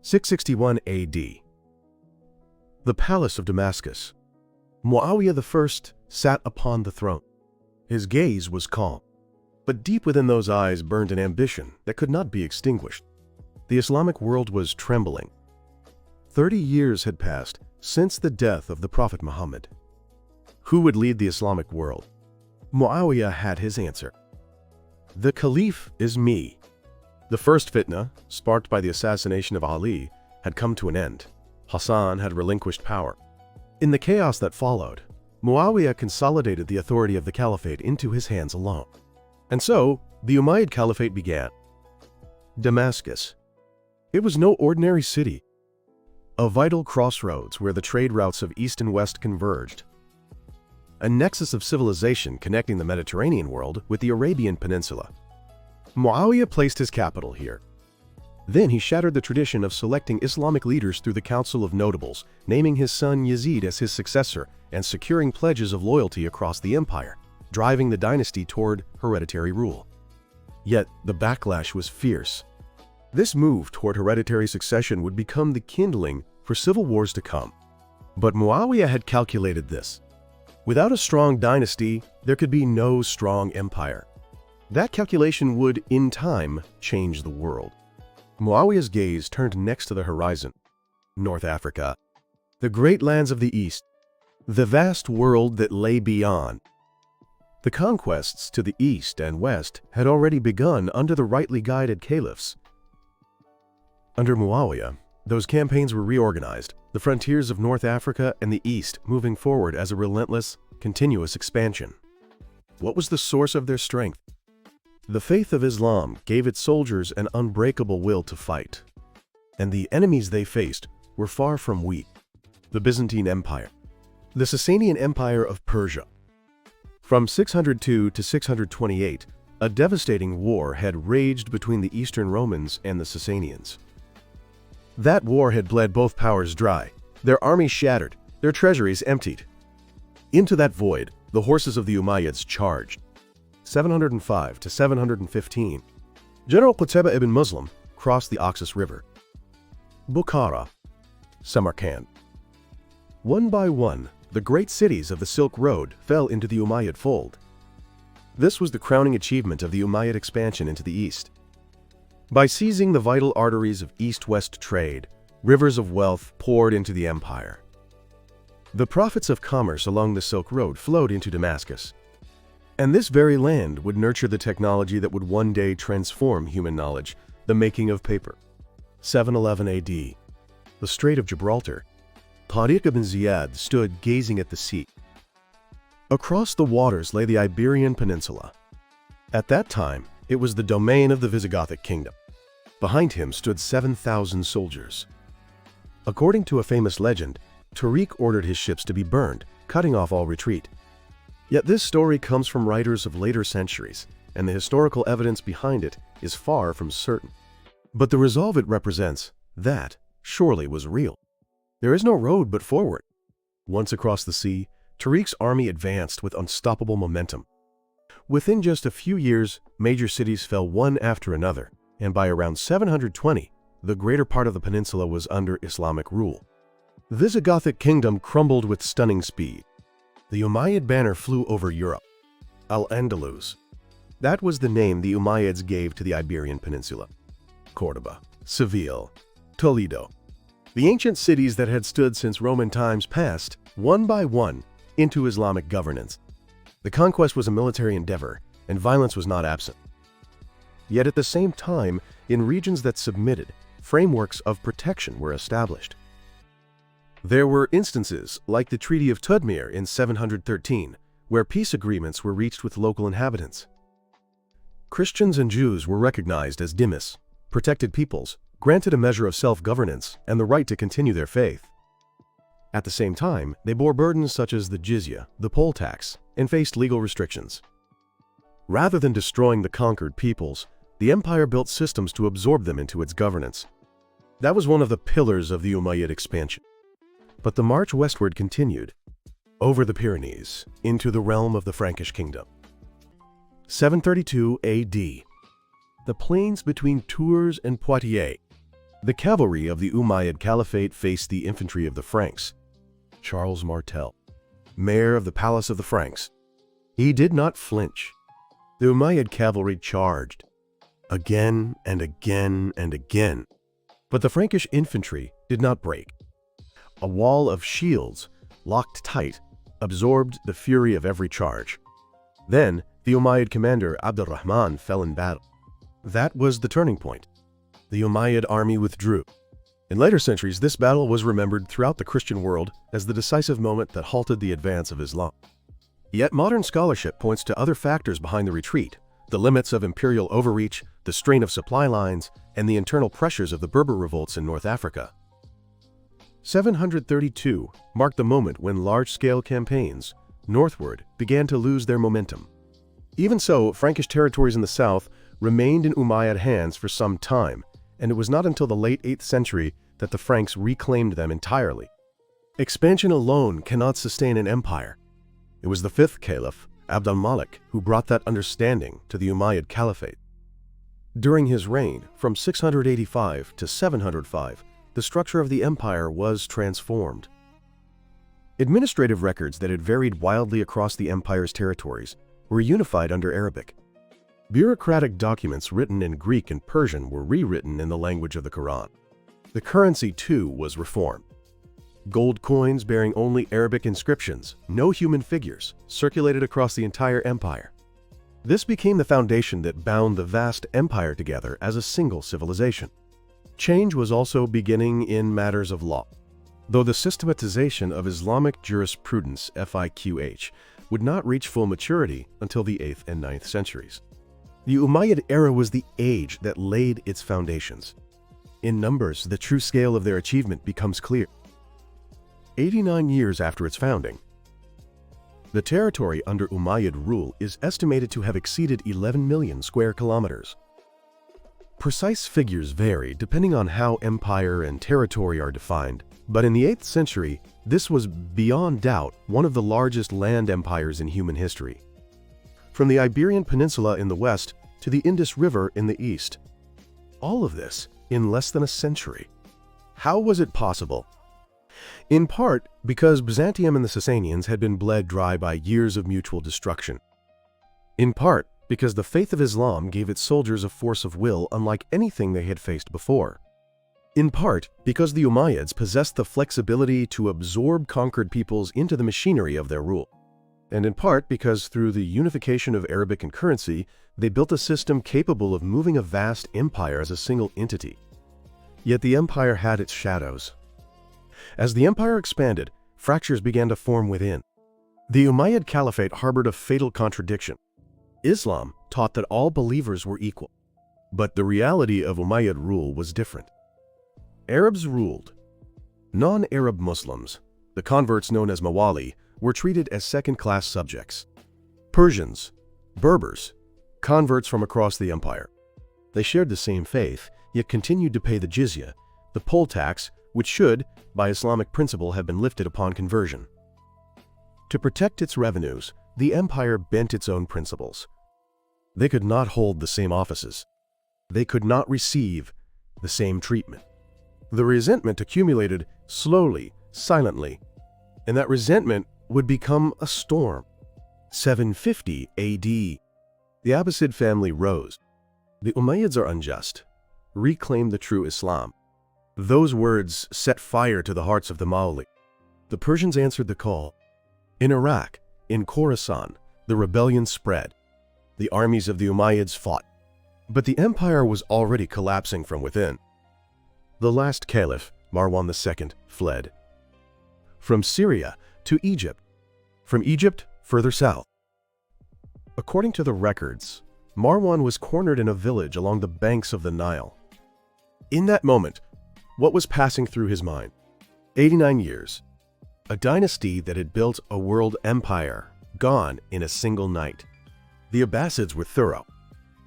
661 AD. The Palace of Damascus. Muawiyah I sat upon the throne. His gaze was calm, but deep within those eyes burned an ambition that could not be extinguished. The Islamic world was trembling. 30 years had passed since the death of the Prophet Muhammad. Who would lead the Islamic world? Muawiyah had his answer. The Caliph is me. The first fitna, sparked by the assassination of Ali, had come to an end. Hassan had relinquished power. In the chaos that followed, Muawiyah consolidated the authority of the caliphate into his hands alone. And so, the Umayyad Caliphate began. Damascus. It was no ordinary city. A vital crossroads where the trade routes of East and West converged. A nexus of civilization connecting the Mediterranean world with the Arabian Peninsula. Muawiyah placed his capital here. Then he shattered the tradition of selecting Islamic leaders through the Council of Notables, naming his son Yazid as his successor and securing pledges of loyalty across the empire, driving the dynasty toward hereditary rule. Yet the backlash was fierce. This move toward hereditary succession would become the kindling for civil wars to come. But Muawiyah had calculated this. Without a strong dynasty, there could be no strong empire. That calculation would, in time, change the world. Muawiyah's gaze turned next to the horizon. North Africa. The great lands of the East. The vast world that lay beyond. The conquests to the East and West had already begun under the rightly guided caliphs. Under Muawiyah, those campaigns were reorganized, the frontiers of North Africa and the East moving forward as a relentless, continuous expansion. What was the source of their strength? The faith of Islam gave its soldiers an unbreakable will to fight. And the enemies they faced were far from weak. The Byzantine Empire. The Sasanian Empire of Persia. From 602 to 628, a devastating war had raged between the Eastern Romans and the Sasanians. That war had bled both powers dry, their armies shattered, their treasuries emptied. Into that void, the horses of the Umayyads charged. 705 to 715, General Qutayba ibn Muslim crossed the Oxus River. Bukhara, Samarkand. One by one, the great cities of the Silk Road fell into the Umayyad fold. This was the crowning achievement of the Umayyad expansion into the east. By seizing the vital arteries of east-west trade, rivers of wealth poured into the empire. The profits of commerce along the Silk Road flowed into Damascus. And this very land would nurture the technology that would one day transform human knowledge, the making of paper. 711 AD. The Strait of Gibraltar. Tariq ibn Ziyad stood gazing at the sea. Across the waters lay the Iberian Peninsula. At that time, it was the domain of the Visigothic kingdom. Behind him stood 7,000 soldiers. According to a famous legend, Tariq ordered his ships to be burned, cutting off all retreat. Yet this story comes from writers of later centuries, and the historical evidence behind it is far from certain. But the resolve it represents, that surely was real. There is no road but forward. Once across the sea, Tariq's army advanced with unstoppable momentum. Within just a few years, major cities fell one after another, and by around 720, the greater part of the peninsula was under Islamic rule. The Visigothic kingdom crumbled with stunning speed. The Umayyad banner flew over Europe. Al-Andalus. That was the name the Umayyads gave to the Iberian Peninsula. Cordoba, Seville, Toledo. The ancient cities that had stood since Roman times passed, one by one, into Islamic governance. The conquest was a military endeavor, and violence was not absent. Yet at the same time, in regions that submitted, frameworks of protection were established. There were instances, like the Treaty of Tudmir in 713, where peace agreements were reached with local inhabitants. Christians and Jews were recognized as dhimmis, protected peoples, granted a measure of self-governance and the right to continue their faith. At the same time, they bore burdens such as the jizya, the poll tax, and faced legal restrictions. Rather than destroying the conquered peoples, the empire built systems to absorb them into its governance. That was one of the pillars of the Umayyad expansion. But the march westward continued, over the Pyrenees, into the realm of the Frankish kingdom. 732 AD. The plains between Tours and Poitiers. The cavalry of the Umayyad Caliphate faced the infantry of the Franks. Charles Martel, mayor of the Palace of the Franks. He did not flinch. The Umayyad cavalry charged, again and again and again. But the Frankish infantry did not break. A wall of shields, locked tight, absorbed the fury of every charge. Then, the Umayyad commander Abdurrahman fell in battle. That was the turning point. The Umayyad army withdrew. In later centuries, this battle was remembered throughout the Christian world as the decisive moment that halted the advance of Islam. Yet modern scholarship points to other factors behind the retreat: the limits of imperial overreach, the strain of supply lines, and the internal pressures of the Berber revolts in North Africa. 732 marked the moment when large-scale campaigns northward began to lose their momentum. Even so, Frankish territories in the south remained in Umayyad hands for some time, and it was not until the late 8th century that the Franks reclaimed them entirely. Expansion alone cannot sustain an empire. It was the 5th caliph, Abd al-Malik, who brought that understanding to the Umayyad Caliphate. During his reign, from 685 to 705, the structure of the empire was transformed. Administrative records that had varied wildly across the empire's territories were unified under Arabic. Bureaucratic documents written in Greek and Persian were rewritten in the language of the Quran. The currency, too, was reformed. Gold coins bearing only Arabic inscriptions, no human figures, circulated across the entire empire. This became the foundation that bound the vast empire together as a single civilization. Change was also beginning in matters of law. Though the systematization of Islamic jurisprudence, fiqh, would not reach full maturity until the 8th and 9th centuries. The Umayyad era was the age that laid its foundations. In numbers, the true scale of their achievement becomes clear. 89 years after its founding, the territory under Umayyad rule is estimated to have exceeded 11 million square kilometers. Precise figures vary depending on how empire and territory are defined, but in the 8th century, this was beyond doubt one of the largest land empires in human history. From the Iberian Peninsula in the west to the Indus River in the east. All of this in less than a century. How was it possible? In part because Byzantium and the Sasanians had been bled dry by years of mutual destruction. In part because the faith of Islam gave its soldiers a force of will unlike anything they had faced before. In part because the Umayyads possessed the flexibility to absorb conquered peoples into the machinery of their rule. And in part because through the unification of Arabic and currency, they built a system capable of moving a vast empire as a single entity. Yet the empire had its shadows. As the empire expanded, fractures began to form within. The Umayyad Caliphate harbored a fatal contradiction. Islam taught that all believers were equal, but the reality of Umayyad rule was different. Arabs ruled. Non-Arab Muslims, the converts known as Mawali, were treated as second-class subjects. Persians, Berbers, converts from across the empire. They shared the same faith, yet continued to pay the jizya, the poll tax, which should, by Islamic principle, have been lifted upon conversion. To protect its revenues, the empire bent its own principles. They could not hold the same offices. They could not receive the same treatment. The resentment accumulated slowly, silently, and that resentment would become a storm. 750 AD. The Abbasid family rose. The Umayyads are unjust. Reclaim the true Islam. Those words set fire to the hearts of the Mawali. The Persians answered the call. In Iraq, in Khorasan, the rebellion spread. The armies of the Umayyads fought. But the empire was already collapsing from within. The last caliph, Marwan II, fled. From Syria to Egypt. From Egypt further south. According to the records, Marwan was cornered in a village along the banks of the Nile. In that moment, what was passing through his mind? 89 years. A dynasty that had built a world empire, gone in a single night. The Abbasids were thorough.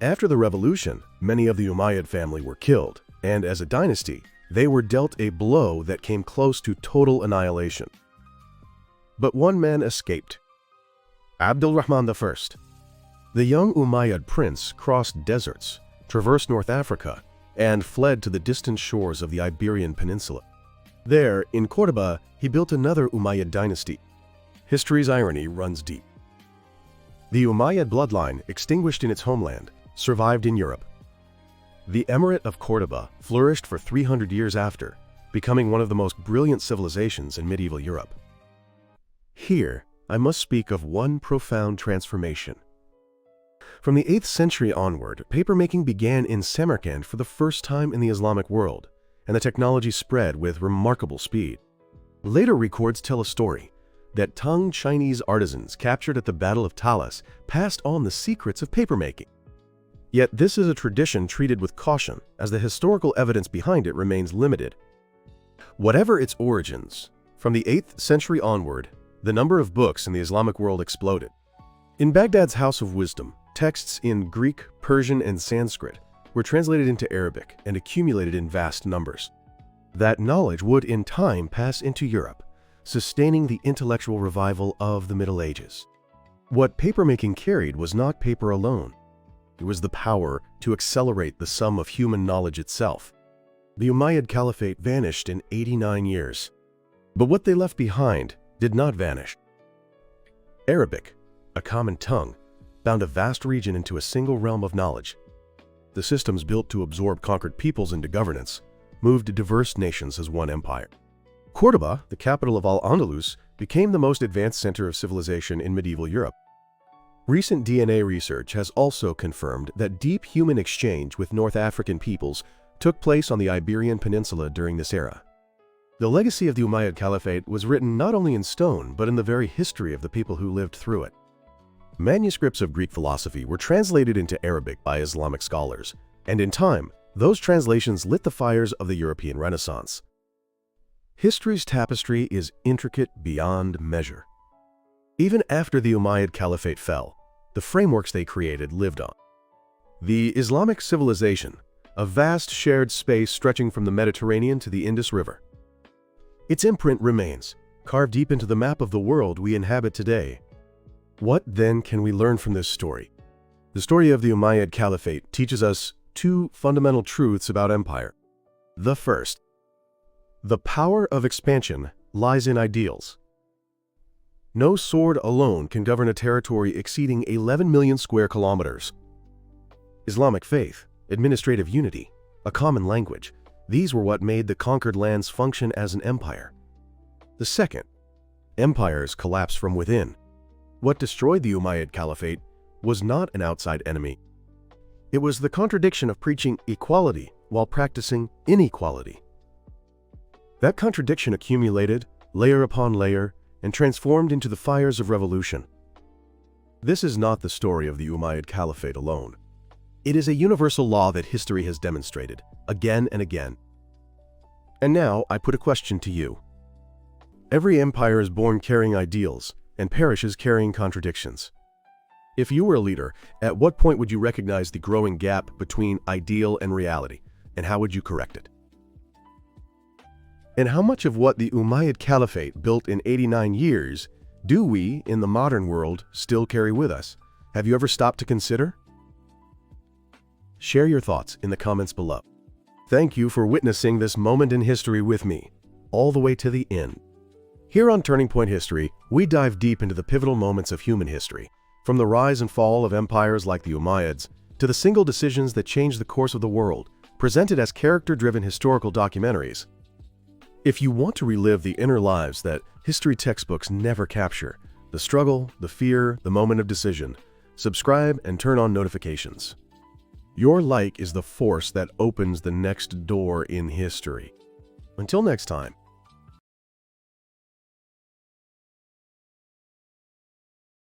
After the revolution, many of the Umayyad family were killed, and as a dynasty, they were dealt a blow that came close to total annihilation. But one man escaped. Abdurrahman I. The young Umayyad prince crossed deserts, traversed North Africa, and fled to the distant shores of the Iberian Peninsula. There, in Córdoba, he built another Umayyad dynasty. History's irony runs deep. The Umayyad bloodline, extinguished in its homeland, survived in Europe. The Emirate of Córdoba flourished for 300 years after, becoming one of the most brilliant civilizations in medieval Europe. Here, I must speak of one profound transformation. From the 8th century onward, papermaking began in Samarkand for the first time in the Islamic world, and the technology spread with remarkable speed. Later records tell a story that Tang Chinese artisans captured at the Battle of Talas passed on the secrets of papermaking. Yet this is a tradition treated with caution, as the historical evidence behind it remains limited. Whatever its origins, from the 8th century onward, the number of books in the Islamic world exploded. In Baghdad's House of Wisdom, texts in Greek, Persian, and Sanskrit were translated into Arabic and accumulated in vast numbers. That knowledge would in time pass into Europe, sustaining the intellectual revival of the Middle Ages. What papermaking carried was not paper alone. It was the power to accelerate the sum of human knowledge itself. The Umayyad Caliphate vanished in 89 years. But what they left behind did not vanish. Arabic, a common tongue, bound a vast region into a single realm of knowledge. The systems built to absorb conquered peoples into governance moved diverse nations as one empire. Córdoba, the capital of Al-Andalus, became the most advanced center of civilization in medieval Europe. Recent DNA research has also confirmed that deep human exchange with North African peoples took place on the Iberian Peninsula during this era. The legacy of the Umayyad Caliphate was written not only in stone, but in the very history of the people who lived through it. Manuscripts of Greek philosophy were translated into Arabic by Islamic scholars, and in time, those translations lit the fires of the European Renaissance. History's tapestry is intricate beyond measure. Even after the Umayyad Caliphate fell, the frameworks they created lived on. The Islamic civilization, a vast shared space stretching from the Mediterranean to the Indus River. Its imprint remains, carved deep into the map of the world we inhabit today. What then can we learn from this story? The story of the Umayyad Caliphate teaches us two fundamental truths about empire. The first, the power of expansion lies in ideals. No sword alone can govern a territory exceeding 11 million square kilometers. Islamic faith, administrative unity, a common language, these were what made the conquered lands function as an empire. The second, empires collapse from within. What destroyed the Umayyad Caliphate was not an outside enemy. It was the contradiction of preaching equality while practicing inequality. That contradiction accumulated, layer upon layer, and transformed into the fires of revolution. This is not the story of the Umayyad Caliphate alone. It is a universal law that history has demonstrated, again and again. And now I put a question to you. Every empire is born carrying ideals, and perishes carrying contradictions. If you were a leader, at what point would you recognize the growing gap between ideal and reality, and how would you correct it? And how much of what the Umayyad Caliphate built in 89 years do we, in the modern world, still carry with us? Have you ever stopped to consider? Share your thoughts in the comments below. Thank you for witnessing this moment in history with me, all the way to the end. Here on Turning Point History, we dive deep into the pivotal moments of human history, from the rise and fall of empires like the Umayyads to the single decisions that changed the course of the world, presented as character-driven historical documentaries. If you want to relive the inner lives that history textbooks never capture, the struggle, the fear, the moment of decision, subscribe and turn on notifications. Your like is the force that opens the next door in history. Until next time.